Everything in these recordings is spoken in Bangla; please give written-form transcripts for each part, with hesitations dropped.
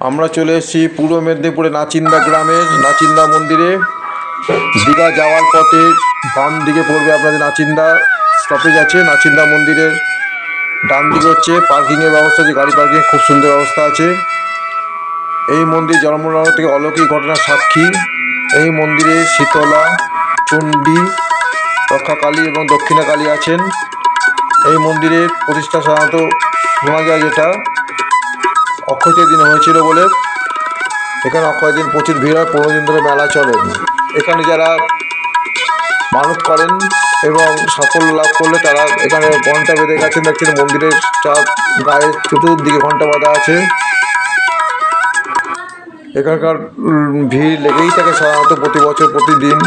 আমরা চলে এসেছি পূর্ব মেদিনীপুরে নাচিন্দা গ্রামের নাচিন্দা মন্দিরে। দীঘা যাওয়ার পথে বাম দিকে পড়বে আপনাদের নাচিন্দা স্টপেজ আছে। নাচিন্দা মন্দিরের ডান দিকে হচ্ছে পার্কিংয়ের ব্যবস্থা আছে, গাড়ি পার্কিং খুব সুন্দর ব্যবস্থা আছে। এই মন্দির জন্মলগ্ন থেকে অলৌকিক ঘটনার সাক্ষী। এই মন্দিরে শীতলা, চণ্ডী, রক্ষাকালী এবং দক্ষিণা কালী আছেন। এই মন্দিরের প্রতিষ্ঠা সাধারণত শোনা যায় যেটা অক্ষয় দিন হয়েছিল বলে এখানে অক্ষয় দিন প্রচুর ভিড় হয়, 15 দিন ধরে মেলা চলে। এখানে যারা মানত করেন এবং সাফল্য লাভ করলে তারা এখানে ঘন্টা বেঁধে গেছেন। দেখছেন মন্দিরের চার গায়ে চতুর্দিকে ঘন্টা বাঁধা আছে। এখানকার ভিড় লেগেই থাকে সাধারণত প্রতি বছর প্রতিদিন।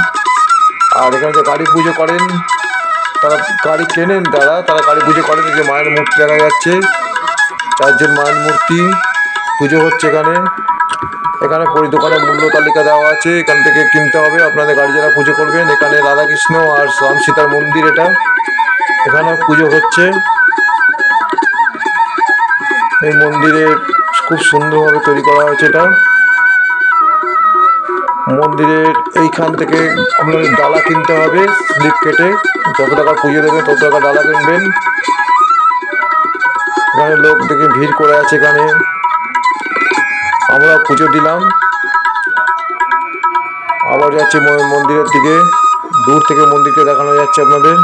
আর এখানে যে গাড়ি পুজো করেন তারা গাড়ি কেনেন, তারা গাড়ি পুজো করেন। যে মায়ের মূর্তি দেখা যাচ্ছে, 4 জন মায়ের মূর্তি পুজো হচ্ছে এখানে। এখানে দোকানে মূল্য তালিকা দেওয়া আছে, এখান থেকে কিনতে হবে আপনাদের গাড়ি যারা পুজো করবেন। এখানে রাধাকৃষ্ণ আর রাম সীতার মন্দির, এটা এখানে পুজো হচ্ছে। এই মন্দিরে খুব সুন্দরভাবে তৈরি করা হয়েছে এটা। মন্দিরের এইখান থেকে আপনাদের ডালা কিনতে হবে, স্লিপ কেটে যত টাকা পুজো দেবেন তত টাকা ডালা কিনবেন। এখানে লোক দেখে ভিড় করে আছে। এখানে আমরা পুজো দিলাম, আবার যাচ্ছে মন্দিরের দিকে। দূর থেকে মন্দিরকে দেখানো যাচ্ছে আপনাদের।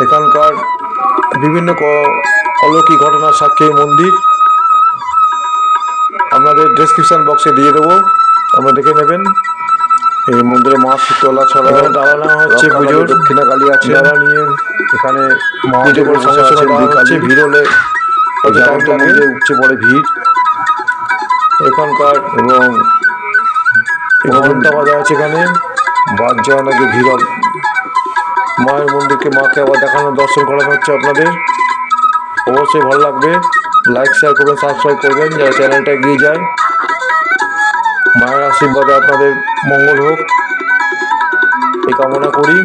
এখানকার বিভিন্ন অলৌকিক ঘটনার সাক্ষী এই মন্দির। আপনাদের ডেসক্রিপশন বক্সে দিয়ে দেবো, আপনারা দেখে নেবেন। এই মন্দিরে মা শীতলা ছড়া ডালা নেওয়া হচ্ছে, পুজোর দক্ষিণা কালী আছে, ডালা নিয়ে এখানে পুজো করে সঙ্গে সঙ্গে দেওয়া হচ্ছে। ভিড় হলে মন্দিরে উপচে পড়ে ভিড় এখানকার। এবং ঘন্টা বাজা আছে এখানে, বাদ যাওয়া নাকি ভিড়। মায়ের মন্দিরকে মাকে আবার দেখানো, দর্শন করানো হচ্ছে আপনাদের। অবশ্যই ভালো লাগবে। লাইক শেয়ার করবেন, সাবস্ক্রাইব করবেন যারা চ্যানেলটা এগিয়ে যায়। মায়ের আশীর্বাদে আপনাদের মঙ্গল হোক এই কামনা করি।